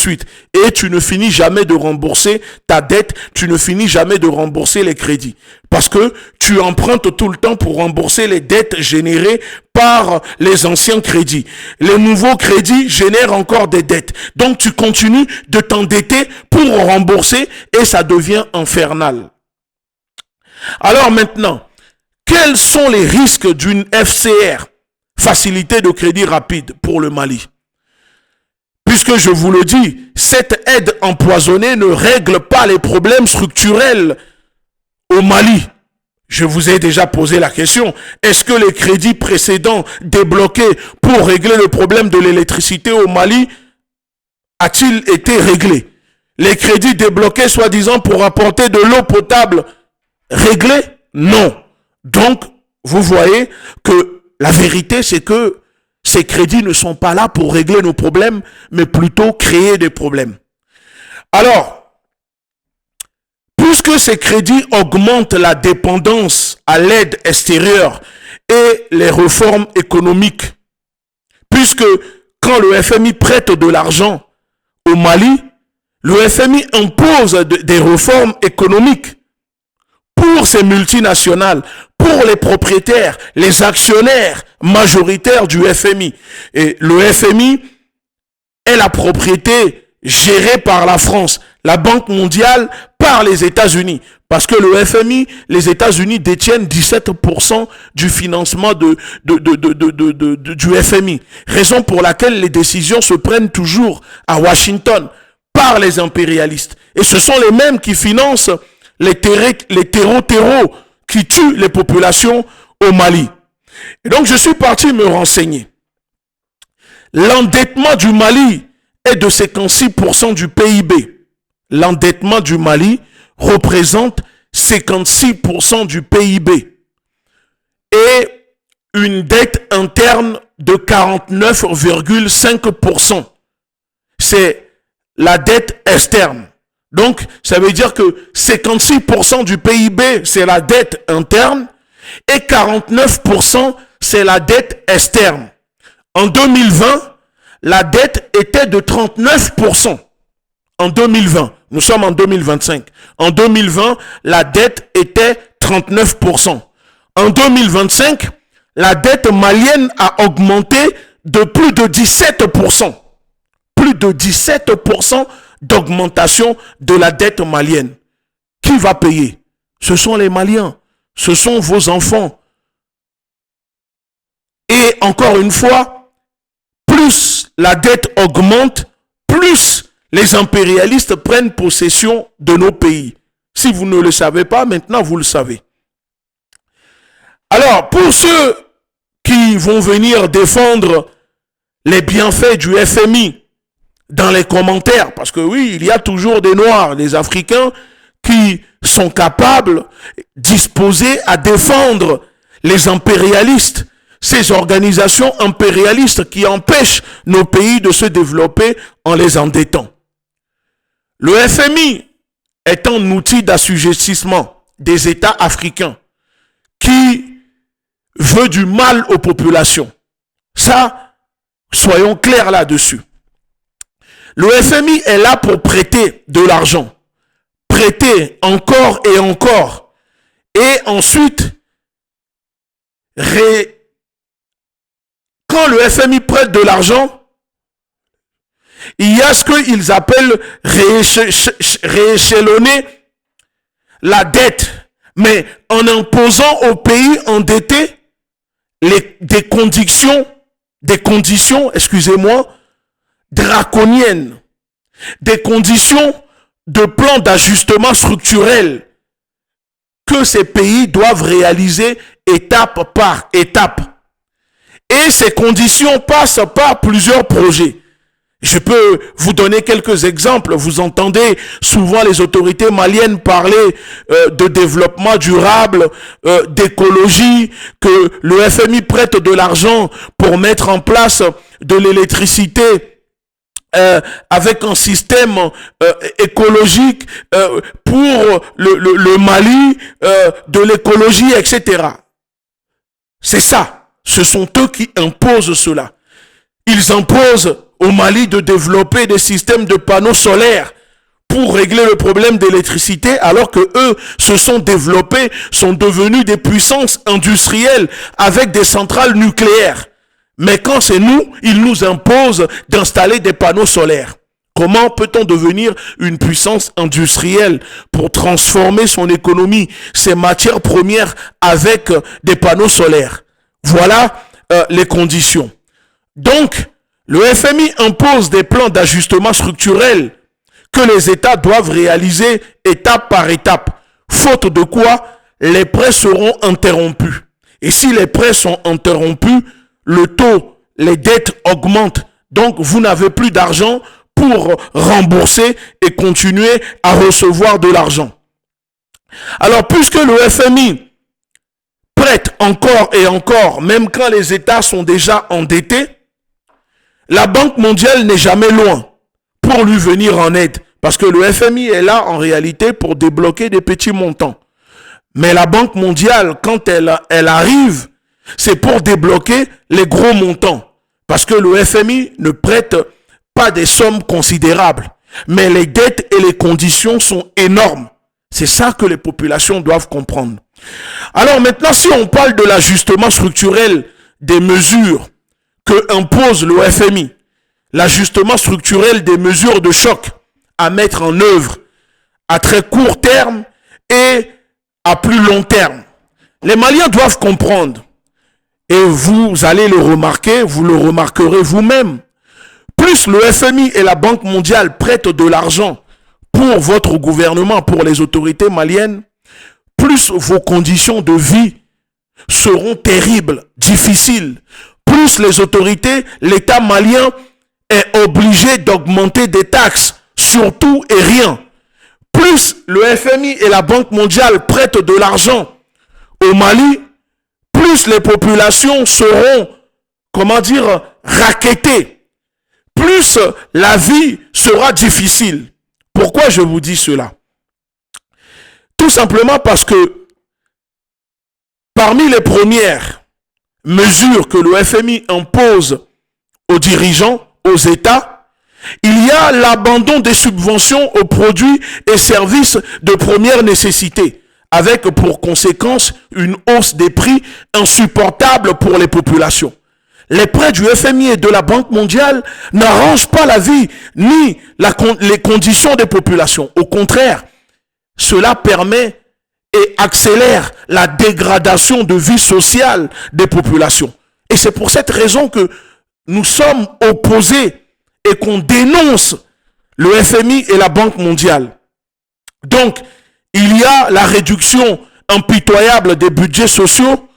suite. Et tu ne finis jamais de rembourser ta dette, tu ne finis jamais de rembourser les crédits. Parce que tu empruntes tout le temps pour rembourser les dettes générées par les anciens crédits. Les nouveaux crédits génèrent encore des dettes. Donc tu continues de t'endetter pour rembourser et ça devient infernal. Alors maintenant, quels sont les risques d'une FCR, facilité de crédit rapide pour le Mali? Puisque je vous le dis, cette aide empoisonnée ne règle pas les problèmes structurels au Mali. Je vous ai déjà posé la question. Est-ce que les crédits précédents débloqués pour régler le problème de l'électricité au Mali a-t-il été réglé? Les crédits débloqués soi-disant pour apporter de l'eau potable réglés? Non. Donc, vous voyez que la vérité, c'est que ces crédits ne sont pas là pour régler nos problèmes, mais plutôt créer des problèmes. Alors, puisque ces crédits augmentent la dépendance à l'aide extérieure et les réformes économiques, puisque quand le FMI prête de l'argent au Mali, le FMI impose des réformes économiques pour ces multinationales, pour les propriétaires, les actionnaires majoritaires du FMI. Et le FMI est la propriété gérée par la France, la Banque mondiale par les États-Unis. Parce que le FMI, les États-Unis détiennent 17% du financement du FMI. Raison pour laquelle les décisions se prennent toujours à Washington par les impérialistes. Et ce sont les mêmes qui financent les terreaux qui tuent les populations au Mali. Et donc je suis parti me renseigner. L'endettement du Mali est de 56% du PIB. L'endettement du Mali représente 56% du PIB. Et une dette interne de 49,5%. C'est la dette externe. Donc, ça veut dire que 56% du PIB, c'est la dette interne et 49%, c'est la dette externe. En 2020, la dette était de 39%. En 2020, nous sommes en 2025. En 2020, la dette était 39%. En 2025, la dette malienne a augmenté de plus de 17%. Plus de 17% d'augmentation de la dette malienne. Qui va payer? Ce sont les Maliens. Ce sont vos enfants. Et encore une fois, plus la dette augmente, plus les impérialistes prennent possession de nos pays. Si vous ne le savez pas, maintenant vous le savez. Alors, pour ceux qui vont venir défendre les bienfaits du FMI dans les commentaires, parce que oui, il y a toujours des Noirs, des Africains qui sont capables, disposés à défendre les impérialistes, ces organisations impérialistes qui empêchent nos pays de se développer en les endettant. Le FMI est un outil d'assujettissement des États africains qui veut du mal aux populations. Ça, soyons clairs là-dessus. Le FMI est là pour prêter de l'argent. Prêter encore et encore. Et ensuite, quand le FMI prête de l'argent, il y a ce qu'ils appellent rééchelonner la dette. Mais en imposant aux pays endettés des conditions, draconiennes, des conditions de plan d'ajustement structurel que ces pays doivent réaliser étape par étape. Et ces conditions passent par plusieurs projets. Je peux vous donner quelques exemples. Vous entendez souvent les autorités maliennes parler de développement durable, d'écologie, que le FMI prête de l'argent pour mettre en place de l'électricité avec un système écologique pour le Mali, de l'écologie, etc. C'est ça. Ce sont eux qui imposent cela. Ils imposent au Mali de développer des systèmes de panneaux solaires pour régler le problème d'électricité, alors que eux se sont développés, sont devenus des puissances industrielles avec des centrales nucléaires. Mais quand c'est nous, ils nous imposent d'installer des panneaux solaires. Comment peut-on devenir une puissance industrielle pour transformer son économie, ses matières premières avec des panneaux solaires? Voilà les conditions. Donc, le FMI impose des plans d'ajustement structurel que les États doivent réaliser étape par étape. Faute de quoi, les prêts seront interrompus. Et si les prêts sont interrompus, le taux, les dettes augmentent. Donc, vous n'avez plus d'argent pour rembourser et continuer à recevoir de l'argent. Alors, puisque le FMI prête encore et encore, même quand les États sont déjà endettés, la Banque mondiale n'est jamais loin pour lui venir en aide. Parce que le FMI est là en réalité pour débloquer des petits montants. Mais la Banque mondiale, quand elle arrive, c'est pour débloquer les gros montants. Parce que le FMI ne prête pas des sommes considérables. Mais les dettes et les conditions sont énormes. C'est ça que les populations doivent comprendre. Alors maintenant, si on parle de l'ajustement structurel des mesures que impose le FMI, l'ajustement structurel des mesures de choc à mettre en œuvre à très court terme et à plus long terme. Les Maliens doivent comprendre, et vous allez le remarquer, vous le remarquerez vous-même, plus le FMI et la Banque mondiale prêtent de l'argent pour votre gouvernement, pour les autorités maliennes, plus vos conditions de vie seront terribles, difficiles. Plus les autorités, l'État malien est obligé d'augmenter des taxes sur tout et rien. Plus le FMI et la Banque mondiale prêtent de l'argent au Mali, plus les populations seront, racketées. Plus la vie sera difficile. Pourquoi je vous dis cela? Tout simplement parce que parmi les premières mesures que le FMI impose aux dirigeants, aux États, il y a l'abandon des subventions aux produits et services de première nécessité, avec pour conséquence une hausse des prix insupportable pour les populations. Les prêts du FMI et de la Banque mondiale n'arrangent pas la vie ni les conditions des populations. Au contraire, cela permet et accélère la dégradation de vie sociale des populations. Et c'est pour cette raison que nous sommes opposés et qu'on dénonce le FMI et la Banque mondiale. Donc, il y a la réduction impitoyable des budgets sociaux,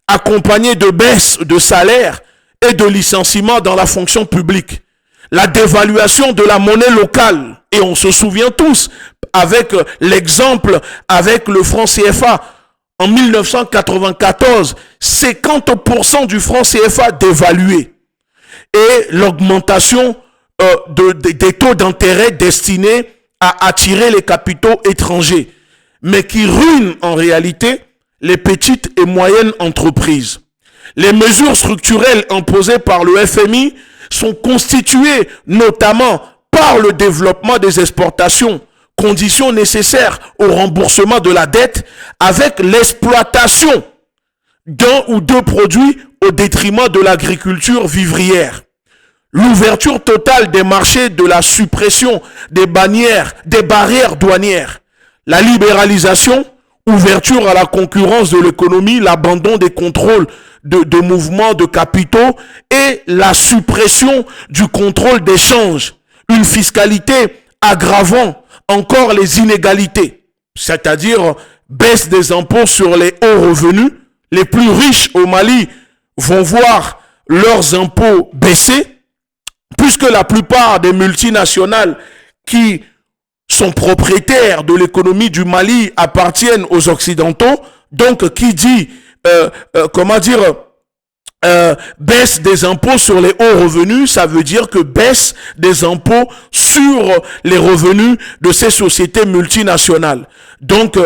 accompagnée de baisses de salaires et de licenciements dans la fonction publique. La dévaluation de la monnaie locale, et on se souvient tous, avec l'exemple avec le franc CFA. En 1994, 50% du franc CFA dévalué. Et l'augmentation des taux d'intérêt destinés à attirer les capitaux étrangers, mais qui ruinent en réalité les petites et moyennes entreprises. Les mesures structurelles imposées par le FMI sont constituées notamment par le développement des exportations, condition nécessaire au remboursement de la dette, avec l'exploitation d'un ou deux produits au détriment de l'agriculture vivrière. L'ouverture totale des marchés, de la suppression des barrières douanières, la libéralisation, ouverture à la concurrence de l'économie, l'abandon des contrôles de mouvements de capitaux et la suppression du contrôle d'échange, une fiscalité aggravant encore les inégalités, c'est-à-dire baisse des impôts sur les hauts revenus. Les plus riches au Mali vont voir leurs impôts baisser, puisque la plupart des multinationales qui sont propriétaires de l'économie du Mali appartiennent aux Occidentaux. Donc, qui dit, baisse des impôts sur les hauts revenus, ça veut dire que baisse des impôts sur les revenus de ces sociétés multinationales. Donc,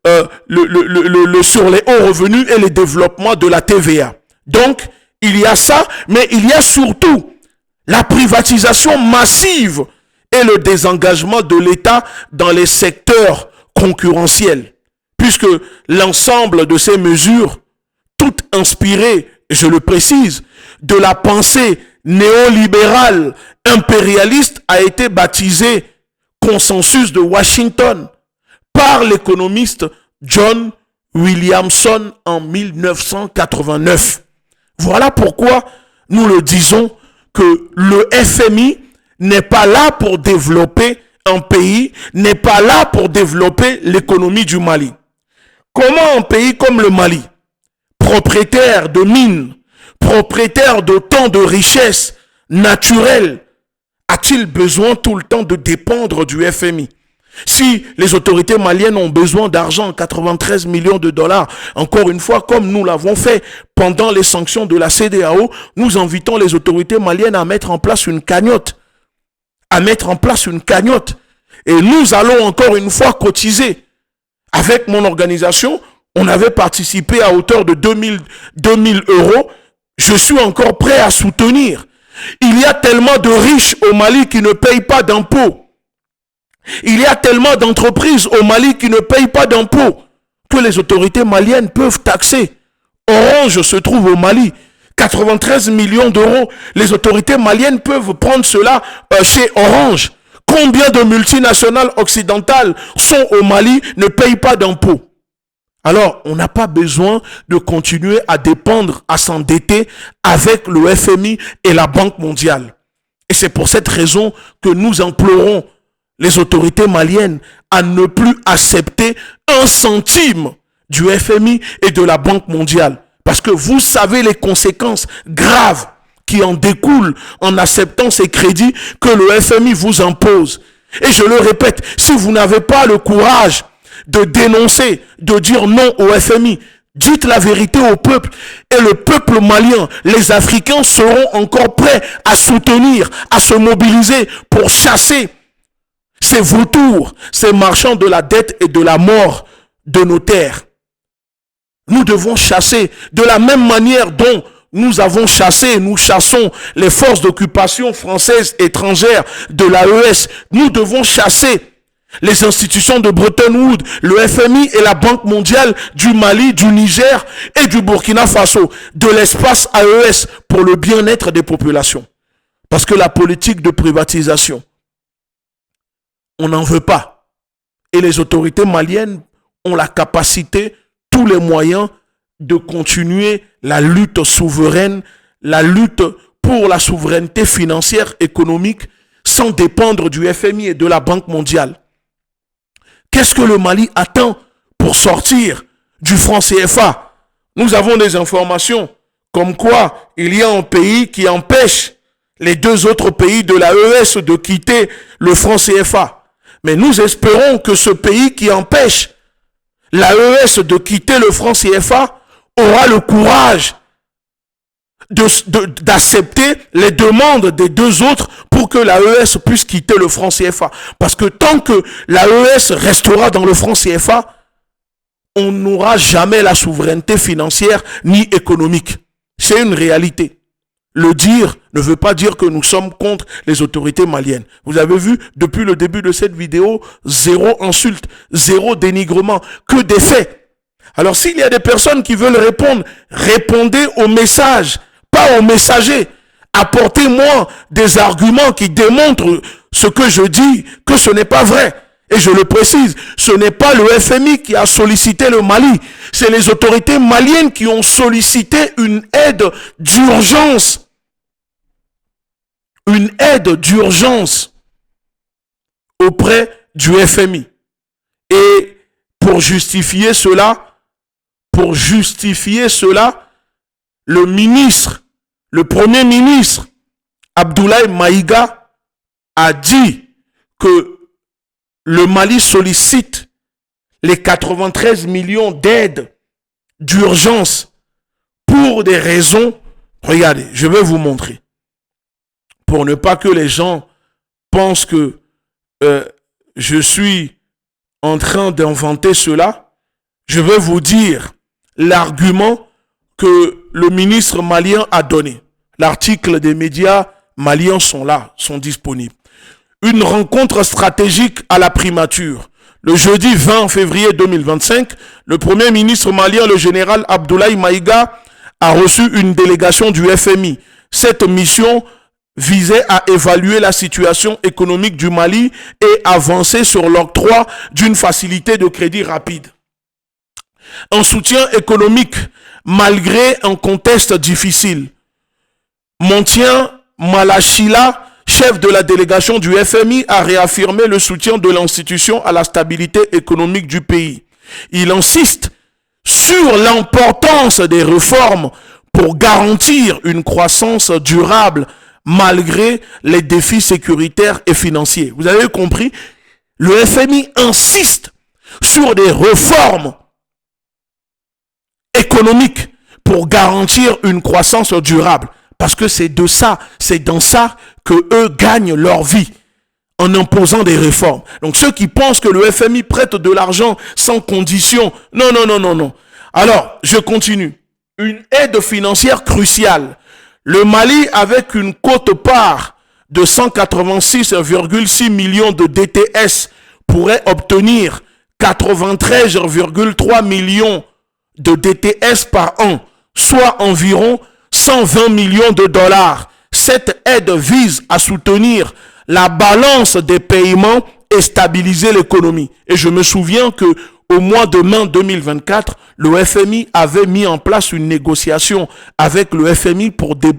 sur les hauts revenus et le développement de la TVA. Donc, il y a ça, mais il y a surtout la privatisation massive et le désengagement de l'État dans les secteurs concurrentiels, puisque l'ensemble de ces mesures, toutes inspirées, je le précise, de la pensée néolibérale impérialiste, a été baptisé consensus de Washington par l'économiste John Williamson en 1989. Voilà pourquoi nous le disons que le FMI n'est pas là pour développer un pays, n'est pas là pour développer l'économie du Mali. Comment un pays comme le Mali, propriétaire de mines, propriétaire d'autant de richesses naturelles, a-t-il besoin tout le temps de dépendre du FMI? Si les autorités maliennes ont besoin d'argent, 93 millions de dollars, encore une fois, comme nous l'avons fait pendant les sanctions de la CEDEAO, nous invitons les autorités maliennes à mettre en place une cagnotte. Et nous allons encore une fois cotiser. Avec mon organisation, on avait participé à hauteur de 2000 euros. Je suis encore prêt à soutenir. Il y a tellement de riches au Mali qui ne payent pas d'impôts. Il y a tellement d'entreprises au Mali qui ne payent pas d'impôts que les autorités maliennes peuvent taxer. Orange se trouve au Mali. 93 millions d'euros. Les autorités maliennes peuvent prendre cela chez Orange. Combien de multinationales occidentales sont au Mali, ne payent pas d'impôts? Alors, on n'a pas besoin de continuer à dépendre, à s'endetter avec le FMI et la Banque mondiale. Et c'est pour cette raison que nous implorons les autorités maliennes à ne plus accepter un centime du FMI et de la Banque mondiale. Parce que vous savez les conséquences graves qui en découlent en acceptant ces crédits que le FMI vous impose. Et je le répète, si vous n'avez pas le courage de dénoncer, de dire non au FMI, dites la vérité au peuple. Et le peuple malien, les Africains seront encore prêts à soutenir, à se mobiliser pour chasser ces vautours, ces marchands de la dette et de la mort de nos terres. Nous devons chasser de la même manière dont nous avons chassé et nous chassons les forces d'occupation françaises étrangères de l'AES. Nous devons chasser les institutions de Bretton Woods, le FMI et la Banque mondiale du Mali, du Niger et du Burkina Faso, de l'espace AES pour le bien-être des populations. Parce que la politique de privatisation, on n'en veut pas. Et les autorités maliennes ont la capacité, tous les moyens de continuer la lutte souveraine, la lutte pour la souveraineté financière, économique, sans dépendre du FMI et de la Banque mondiale. Qu'est-ce que le Mali attend pour sortir du franc CFA? Nous avons des informations comme quoi il y a un pays qui empêche les deux autres pays de l'AES de quitter le franc CFA. Mais nous espérons que ce pays qui empêche l'AES de quitter le franc CFA aura le courage d'accepter les demandes des deux autres pour que l'AES puisse quitter le franc CFA. Parce que tant que l'AES restera dans le franc CFA, on n'aura jamais la souveraineté financière ni économique. C'est une réalité. Le dire ne veut pas dire que nous sommes contre les autorités maliennes. Vous avez vu, depuis le début de cette vidéo, zéro insulte, zéro dénigrement, que des faits. Alors s'il y a des personnes qui veulent répondre, répondez au message, pas au messager. Apportez-moi des arguments qui démontrent ce que je dis, que ce n'est pas vrai. Et je le précise, ce n'est pas le FMI qui a sollicité le Mali. C'est les autorités maliennes qui ont sollicité une aide d'urgence. Une aide d'urgence auprès du FMI. Et pour justifier cela, le premier ministre, Abdoulaye Maïga, a dit que le Mali sollicite les 93 millions d'aides d'urgence pour des raisons. Regardez, je vais vous montrer. Pour ne pas que les gens pensent que je suis en train d'inventer cela, je vais vous dire l'argument que le ministre malien a donné. L'article des médias maliens sont là, sont disponibles. Une rencontre stratégique à la primature. Le jeudi 20 février 2025, le premier ministre malien, le général Abdoulaye Maïga, a reçu une délégation du FMI. Cette mission visait à évaluer la situation économique du Mali et avancer sur l'octroi d'une facilité de crédit rapide. Un soutien économique malgré un contexte difficile. Montien Malachila, chef de la délégation du FMI, a réaffirmé le soutien de l'institution à la stabilité économique du pays. Il insiste sur l'importance des réformes pour garantir une croissance durable malgré les défis sécuritaires et financiers. Vous avez compris? Le FMI insiste sur des réformes économiques pour garantir une croissance durable. Parce que c'est de ça, c'est dans ça que eux gagnent leur vie, en imposant des réformes. Donc ceux qui pensent que le FMI prête de l'argent sans condition, non, non, non, non, non. Alors, je continue. Une aide financière cruciale. Le Mali, avec une quote-part de 186,6 millions de DTS, pourrait obtenir 93,3 millions de DTS par an, soit environ 120 millions de dollars. Cette aide vise à soutenir la balance des paiements et stabiliser l'économie. Et je me souviens que au mois de mai 2024, le FMI avait mis en place une négociation avec le FMI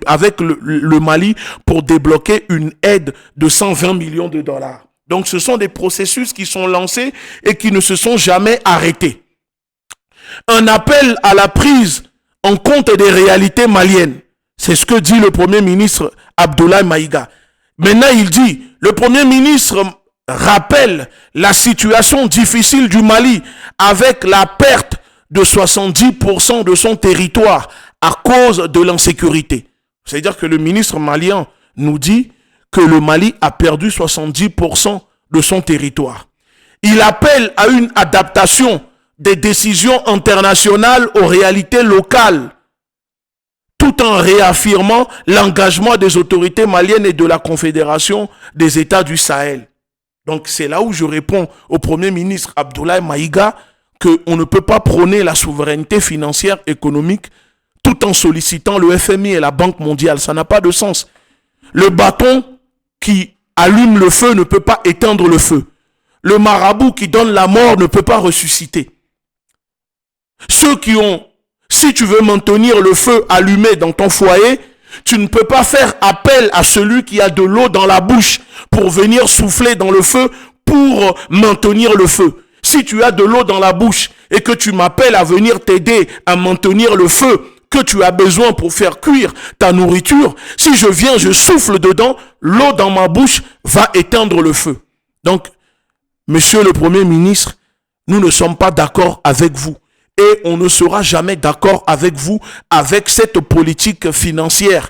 avec le Mali pour débloquer une aide de 120 millions de dollars. Donc ce sont des processus qui sont lancés et qui ne se sont jamais arrêtés. Un appel à la prise en compte des réalités maliennes. C'est ce que dit le Premier ministre Abdoulaye Maïga. Maintenant, il dit, le Premier ministre rappelle la situation difficile du Mali avec la perte de 70% de son territoire à cause de l'insécurité. C'est-à-dire que le ministre malien nous dit que le Mali a perdu 70% de son territoire. Il appelle à une adaptation des décisions internationales aux réalités locales, tout en réaffirmant l'engagement des autorités maliennes et de la Confédération des États du Sahel. Donc c'est là où je réponds au Premier ministre Abdoulaye Maïga qu'on ne peut pas prôner la souveraineté financière économique tout en sollicitant le FMI et la Banque mondiale. Ça n'a pas de sens. Le bâton qui allume le feu ne peut pas éteindre le feu. Le marabout qui donne la mort ne peut pas ressusciter. Ceux qui ont, si tu veux maintenir le feu allumé dans ton foyer, tu ne peux pas faire appel à celui qui a de l'eau dans la bouche pour venir souffler dans le feu pour maintenir le feu. Si tu as de l'eau dans la bouche et que tu m'appelles à venir t'aider à maintenir le feu que tu as besoin pour faire cuire ta nourriture, si je viens, je souffle dedans, l'eau dans ma bouche va éteindre le feu. Donc, monsieur le Premier ministre, nous ne sommes pas d'accord avec vous. Et on ne sera jamais d'accord avec vous, avec cette politique financière,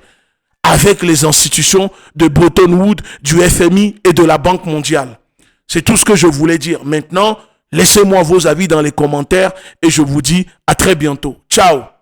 avec les institutions de Bretton Woods, du FMI et de la Banque mondiale. C'est tout ce que je voulais dire. Maintenant, laissez-moi vos avis dans les commentaires et je vous dis à très bientôt. Ciao!